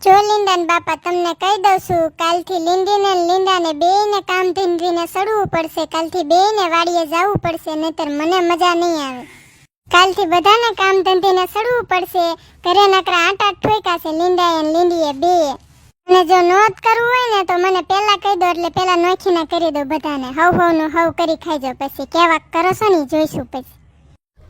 જો લીંડાને બાપા તમને કહી દઉં છું, કાલથી લીંડીને લીંડાને બેયને કામ ધીંધીને સડવું પડશે. કાલથી બેયને વાડીએ જવું પડશે, નહીતર મને મજા નહીં આવે. કાલથી બધાને કામ ધંધીને સડવું પડશે. ઘરે નકરા આટા ઠોક્યા છે લીંડાએ ને લીંડીએ બે. અને જો નોંધ કરવું હોય ને તો મને પેલા કહી દો, એટલે પેલા નોખીને કરી દો બધાને. હવનું હવ કરી ખાઈજો. પછી કેવા કરો છો ને જોઈશું પછી.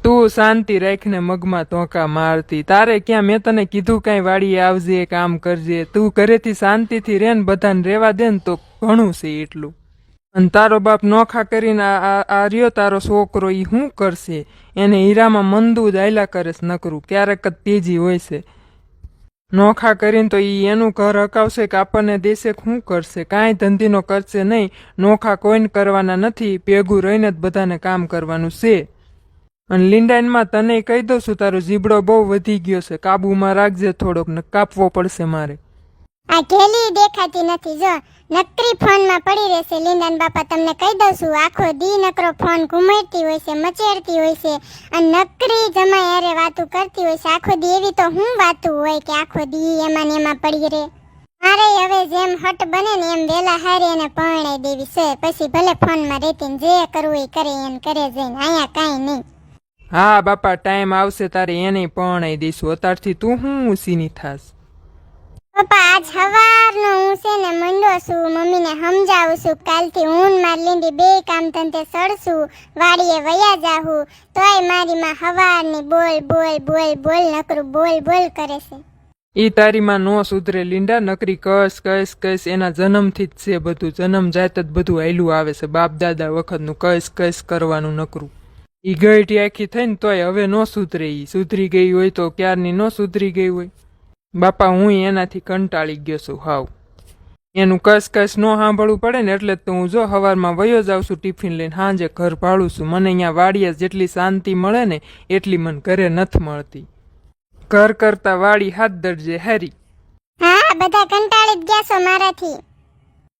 તું શાંતિ રાખીને મગમાં ધોકા મારતી. તારે ક્યાં મેં તને કીધું કાંઈ વાડીએ આવજે, કામ કરજે. તું ઘરેથી શાંતિથી રહે ને બધાને રહેવા દે ને તો ઘણું છે એટલું. અને તારો બાપ નોખા કરીને આ રહ્યો તારો છોકરો, એ શું કરશે? એને હીરામાં મંદુ જ આયલા કરે છે નકરું, ક્યારેક જ તેજી હોય છે. નોખા કરીને તો એ એનું ઘર હકાવશે કે આપણને દેશે શું કરશે? કાંઈ ધંધીનો કરશે નહીં. નોખા કોઈને કરવાના નથી, ભેગું રહીને જ બધાને કામ કરવાનું છે. અને લીંડાઈનમાં તને કહી દઉં છું, તારો જીબડો બહુ વધી ગયો છે, કાબુમાં રાખજે થોડોક, ને કાપવો પડશે મારે. આ ઘેલી દેખાતી નથી, જો નકરી ફોનમાં પડી રહેશે. લીંડાન બાપા તમને કહી દઉં છું, આખો દી નકરો ફોન ઘુમાડતી હોય છે, મચેડતી હોય છે, અને નકરી જમાઈ હારે વાતું કરતી હોય છે. આખો દી એવી તો હું વાતું હોય કે આખો દી એમાં ને એમાં પડી રહે. મારે હવે જેમ હટ બને ને એમ વેલા હારે એને પરણાઈ દેવી છે. પછી ભલે ફોનમાં રહેતી ને જે કરવું એ કરે, એને કરે જઈને, અહીંયા કાંઈ નહીં. હા બાપા, ટાઈમ આવશે તારે એને પરણાઈ દઈશું. અત્યારથી તું હું ઉસીની થાસ? પપ્પા આજ સવારનો હું છે ને મંડો છું, મમ્મીને સમજાવું છું. કાલથી હું માર લીંડી બે કામ ધંધે સડશું, વાડીએ વયા જાહું. તોય મારી માં સવારની બોલ બોલ બોલ બોલ નકરું બોલ બોલ કરે છે. ઈ તારી માં નો સુધરે લીંડા, નકરી કસ કસ કસ. એના જન્મથી જ છે બધું, જન્મ જાત જ બધું આયલું આવે છે. બાપ દાદા વખતનું કસ કસ કરવાનું નકરું. ઈ ગઈટી આખી થઈને તોય હવે નો સુધરે. ઈ સુધરી ગઈ હોય તો ક્યારની નો સુધરી ગઈ હોય. બાપા હું એનાથી કંટાળી ગયો છું હાવ. એનું કસ કસ નો સાંભળવું પડે ને એટલે તો હું જો સવારમાં વયો જાઉં છું ટિફિન લઈને, સાંજે ઘર ભાળું છું. મને અહીંયા વાડીએ જેટલી શાંતિ મળે ને એટલી મને ઘરે નથી મળતી. ઘર કરતા વાડી હાથ દરજે હારી. હા બધા કંટાળી જ ગયા છો મારાથી.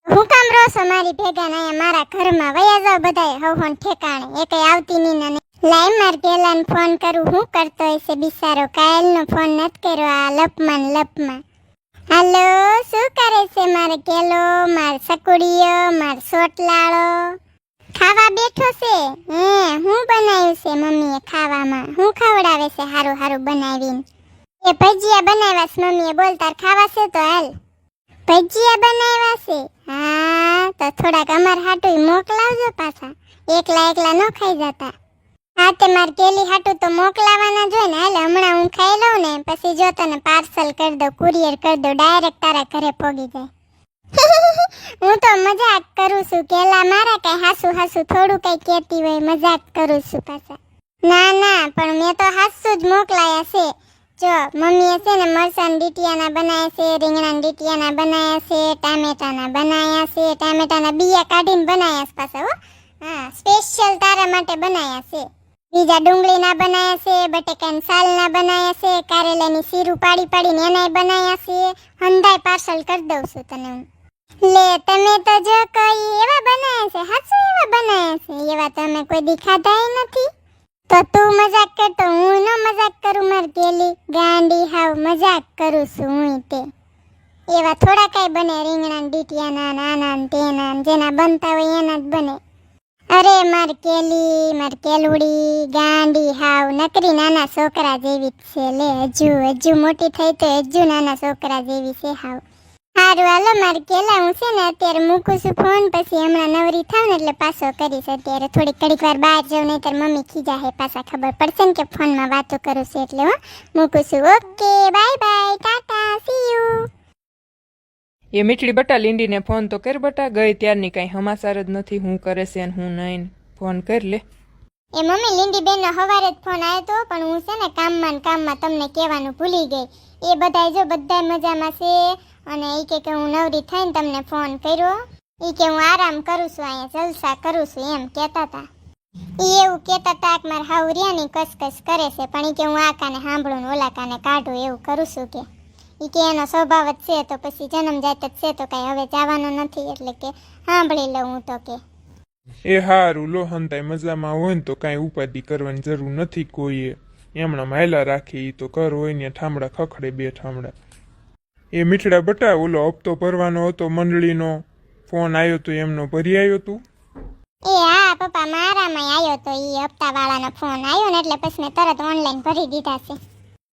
હું કામ રહો છો મારી ભેગા ને અહીંયા મારા ઘરમાં? વયા જાવ બધાય હવહોન ઠેકાણે. એકે આવતી નહીં. લાય માર પેલાને ફોન કરું, હું કરતો હશે બિચારો. કાયલનો ફોન નથી કર્યો આ લપમાં ને લપમાં. હાલો, શું કરે છે મારે કેલો, માર સકુડીયો, માર સોટલાળો? ખાવા બેઠો છે? હું બનાવ્યું છે મમ્મીએ ખાવામાં? હું ખવડાવે છે હારું હારું બનાવીને? એ ભજીયા બનાવ્યા છે મમ્મીએ. બોલ તાર ખાવા છે તો હાલ. ભજીયા બનાવ્યા છે? હા તો થોડાક અમાર હાટું મોકલાવજો પાછા. એકલા એકલા ન ખાઈ જતા. હા તે માર કેલી હાટું તો મોકલાવાના જોઈએ ને. હાલ હમણાં હું ખાઈ લઉં ને પછી જો તને પાર્સલ કરી દઉં, કુરિયર કરી દઉં, ડાયરેક્ટ તારા ઘરે પોગી જાય. હું તો મજાક કરું છું કેલા, મારા કઈ હાસુ હાસુ થોડું કઈ કહેતી હોય, મજાક કરું છું પાછા. ના ના પણ મેં તો હાસુ જ મોકલાયા છે. જો મમ્મીએ છે ને મરચાં ડીટીયાના બનાવ્યા છે, રીંગણા ડીટીયાના બનાવ્યા છે, ટામેટાના બનાવ્યા છે. ટામેટાના બીયા કાઢીને બનાવ્યા છે પાછા હો. હા સ્પેશિયલ તારા માટે બનાવ્યા છે. બીજા ડુંગળીના બનાવ્યા છે, બટેકાના સાલના બનાવ્યા છે, કારેલાની શીરું પાડી પાડીને એનાય બનાવ્યા છે. હંધાય પાર્સલ કરી દઉં છું તને હું. લે તમે તો જો કઈ એવા બનાવ્યા છે, હાચું એવા બનાવ્યા છે. એવા તમે કોઈ દી ખાધાય નથી. તો તું મજાક કરતો, હું ન મજાક કરું માર કેલી ગાંડી હાવ. મજાક કરું છું હું તે. એવા થોડા કઈ બને રીંગણા ડીટીયાના, નાના ને તેના, જેના બનતા હોય એના જ બને. અરે માર કેલી, માર કેલુડી ગાંડી હાવ નકરી નાના છોકરા જેવી જ છે. લે હજુ મોટી થઈ તો હજુ નાના છોકરા જેવી છે હાવ. હારું હાલો માર કેલા, હું છે ને અત્યારે મૂકું છું ફોન. પછી હમણાં નવરી થાવ ને એટલે પાછો કરીશ. અત્યારે થોડીક ઘડીક વાર બહાર જાઉં, નહીતર મમ્મી ખીજા હે પાછા. ખબર પડશે ને કે ફોનમાં વાતો કરું છું એટલે. હો મૂકું છું. Okay bye bye, tata, see you. એ મીઠડી બટા લીંડીને ફોન તો કર બટા. ગઈ ત્યારની કાંઈ સમાચાર જ નથી, હું કરે છે ને હું નહીં. ફોન કર લે. એ મમ્મી લીંડી બેનનો હવારે જ ફોન આવ્યો તો, પણ હું છે ને કામમાં તમને કહેવાનું ભૂલી ગઈ. એ બધાય જો બધાય મજામાં છે. અને ઈ કે હું નવરી થઈને તમને ફોન કર્યો. ઈ કે હું આરામ કરું છું, અહીંયા જલસા કરું છું એમ કહેતા હતા. ઈ એવું કહેતા હતા કે મારા હાવરિયાની કસકસ કરે છે, પણ ઈ કે હું આ કાને સાંભળું ને ઓલા કાને કાઢું એવું કરું છું કે. ઈ કે એનો સ્વભાવ જ છે તો પછી જન્મ જાત જ છે તો કઈ હવે જવાનું નથી, એટલે કે સાંભળી લઉં હું તો કે. એ હારું લો હંતાઈ મજામાં હોય ને તો કાંઈ ઉપાધિ કરવાની જરૂર નથી કોઈએ. એમણા માયલા રાખે. ઈ તો ઘર હોય ને ઠામડા ખખડે બે ઠામડા. એ મીઠડા બટા ઓલો હપ્તો ભરવાનો હતો મંડળીનો, ફોન આવ્યો તો એમનો, ભરી આવ્યો તું? એ હા પપ્પા, મારામાં આવ્યો તો ઈ હપ્તાવાળાનો ફોન આવ્યો ને એટલે પછી મેં તરત ઓનલાઈન ભરી દીધા છે.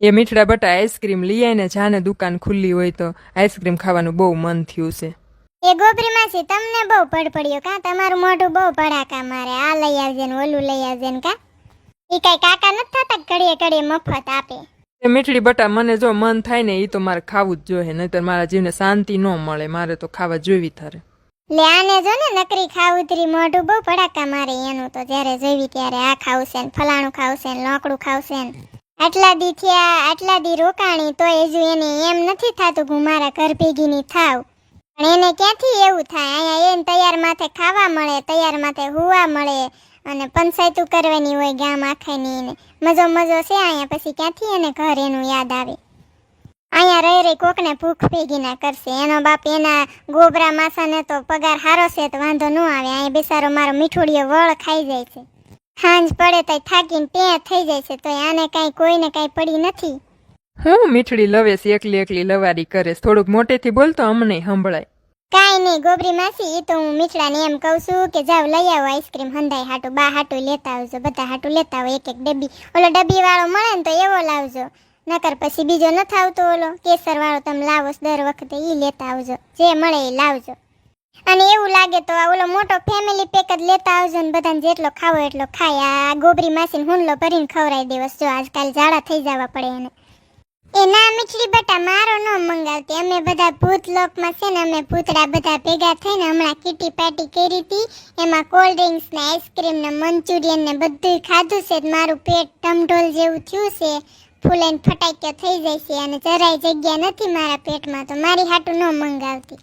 એ મીઠડા બટા આઈસ્ક્રીમ લઈ આવીને જાને દુકાન ખુલ્લી હોય તો આઈસ્ક્રીમ ખાવાનું બહુ મન થયું છે. એ ગોબરી માસી તમને બહુ પડપડ્યો કા, તમારું મોઢું બહુ ભડાકા મારે, આ લઈ આવજે ને ઓલું લઈ આવજે ને કા. ઈ કઈ કાકા નથી થતા ઘડીએ ઘડીએ મફત આપે. એ મીઠડી બટા મને જો મન થાય ને એ તો મારે ખાવું જ જોઈએ, નહીતર મારા જીવને શાંતિ ન મળે, મારે તો ખાવા જોઈવી તારે. લે આને જો ને નકરી ખાવતરી મોઢું બહુ ભડાકા મારે એનું તો, જ્યારે જોઈવી ત્યારે આ ખાવશે ને ફલાણું ખાવશે ને લોકડું ખાવશે ને. આટલા દી થયા, આટલા દી રોકાણી તો હજુ એને એમ નથી થતું કે હું મારા ઘર ભેગીની થાવ. પણ એને ક્યાંથી એવું થાય, અહીંયા એને તૈયાર માથે ખાવા મળે, તૈયાર માથે હુવા મળે અને પંચાયતું કરવાની હોય ગામ આખાની ને મજો મજો છે અહીંયા, પછી ક્યાંથી એને ઘર એનું યાદ આવે. અહીંયા રહી રહી કોકને ભૂખ ભેગી ના કરશે, એનો બાપ એના ગોબરા માસાને તો પગાર હારો છે તો વાંધો ન આવે. અહીંયા બિચારો મારો મીઠુડીયો વળ ખાઈ જાય છે, સાંજ પડે તો થાકીને પે થઈ જાય છે, તો આને કાંઈ કોઈને કાંઈ પડી નથી. હું મીઠડી લવેશ એકલી એકલી લવારી કરે, થોડુંક મોટેથી બોલતો અમને સંભળાય. કાંઈ નહીં ગોબરી માસી, એ તો હું મીઠડાને એમ કહું છું કે જાવ લઈ આવો આઈસ્ક્રીમ હંધાઈ હાટું, બા હાટું લેતા આવજો, બધા હાટું લેતા આવો એક એક ડબ્બી. ઓલો ડબ્બી વાળો મળે ને તો એવો લાવજો, નકર પછી બીજો નથી આવતો ઓલો કેસર વાળો તમે લાવો દર વખતે, ઈ લેતા આવજો, જે મળે એ લાવજો. અને એવું લાગે તો આ ઓલો મોટો ફેમિલી પેક જ લેતા આવજો ને બધાને જેટલો ખાવો એટલો ખાય. આ ગોબરી માસીને હુંડલો ભરીને ખવડાવી દેવસ, જો આજકાલ ઝાડા થઈ જવા પડે એને. એ ના મીઠડી બટા મારો ન મંગાવતી, અમે બધા ભૂતલોકમાં છે ને અમે ભૂતડા બધા ભેગા થઈને હમણાં કીટી પાર્ટી કરી હતી, એમાં કોલ્ડ ડ્રિંક્સ ને આઈસ્ક્રીમ ને મંચુરિયન ને બધું ખાધું છે. મારું પેટ ઢમઢોલ જેવું થયું છે, ફૂલાઈને ફટાક્યો થઈ જાય છે અને જરાય જગ્યા નથી મારા પેટમાં, તો મારી હાટું ન મંગાવતી.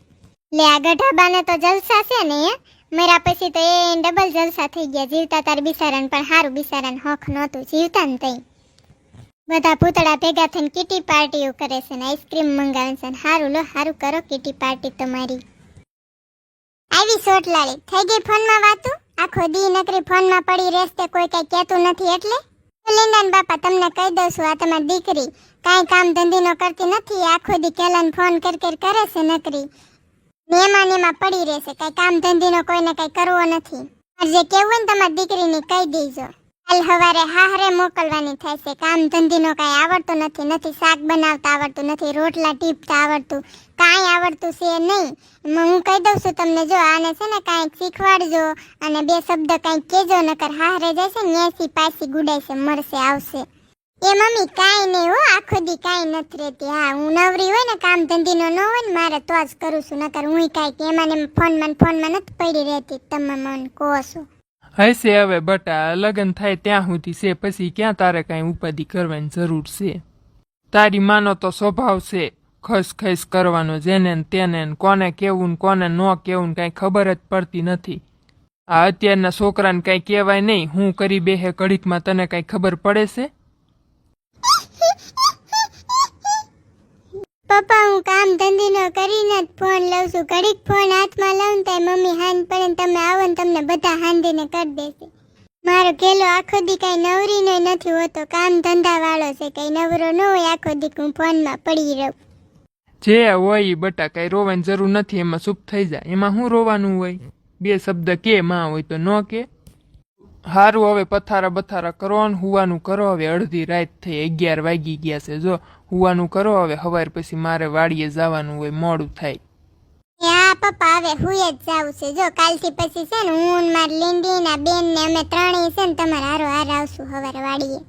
લે આ ગઢાબાને તો જલસા છે ને હે, મારા પછી તો એ ડબલ જલસા થઈ ગયા. જીવતા તાર બિસારાને પણ સારું, બિસારાને હક નહોતું જીવતા ને તઈ. બધા ભૂતડા ભેગા થઈને કીટી પાર્ટીઓ કરે છે ને આઈસ્ક્રીમ મંગાવે છે ને. સારું લો સારું કરો કીટી પાર્ટી તમારી. આવી સોટલાળી થઈ ગઈ ફોનમાં વાતું, આખો દી નકરી ફોનમાં પડી રહેશે, કોઈ કઈ કહેતું નથી એટલે. લીંડાન બાપા તમને કહી દઉં છું, આ તમારી દીકરી કાંઈ કામ ધંધીનો કરતી નથી, આખો દી કેલાને ફોન કરે છે નકરી, એમાં ને એમાં પડી રહેશે, કઈ કામ ધંધીનો કોઈને કઈ કરવો નથી. જે કેવું હોય ને તમારી દીકરીને કહી દેજો, કાલ હવારે હાહરે મોકલવાની થાય છે. કામ ધંધીનો કાંઈ આવડતું નથી, નથી શાક બનાવતા આવડતું, નથી રોટલા ટીપતા આવડતું, કાંઈ આવડતું છે નહીં. હું કહી દઉં છું તમને, જો આને છે ને કાંઈક શીખવાડજો અને બે શબ્દ કાંઈક કહેજો, નકર હાહરે જશે ને ન્યાસી પાછી ગુડાઈશે મરશે આવશે. એ મમ્મી કાંઈ નહીં હો, આખો દી કાંઈ નથી રહેતી. હા હું નવરી હોય ને કામ ધંધીનો ન હોય ને મારે તો જ કરું છું, નકર હું કાંઈક એમાં ને ફોનમાં નથી પડી રહેતી. તમે મને કહો છો હશે હવે બટા, લગ્ન થાય ત્યાં સુધી છે, પછી ક્યાં તારે કાંઈ ઉપાધિ કરવાની જરૂર છે. તારી માનો તો સ્વભાવ છે ખસ કરવાનો, જેને ને તેને ને કોને કેવું ને કોને ન કેવું કાંઈ ખબર જ પડતી નથી. આ અત્યારના છોકરાને કાંઈ કહેવાય નહીં, હું કરી બેહે ઘડીકમાં તને કાંઈ ખબર પડે છે? પપ્પા હું કામ ધંધીનો કરીને જ ફોન લઉં છું, ઘડીક ફોન હાથમાં લઉં તો મમ્મી હાંજ પડે ને તમે આવો ને તમને બધા હાંધીને કરી દેશે. મારો ઘેલો આખો દી કઈ નવરીનો નથી હોતો, કામ ધંધા વાળો છે, કઈ નવરો ન હોય આખો દી હું ફોનમાં પડી રહું. જે હોય ઈ બટા, કઈ રોવાની જરૂર નથી, એમાં ચૂપ થઈ જાય, એમાં શું રોવાનું હોય? બે શબ્દ કે માં હોય તો ન કે. હારું હવે પથારા બથારા કરો ને હુવાનું કરો, હવે અડધી રાત થઈ 11 વાગી ગયા છે, જો હુવાનું કરો હવે, સવાર પછી મારે વાડીએ જવાનું હોય, મોડું થાય. હા પપ્પા હવે હુંય જ જાવું છે, જો કાલથી પછી છે ને હું મારી લીંડી ના બેન ને અમે ત્રણેય છે ને તમારે હારો હાર આવશું સવારે વાડીએ.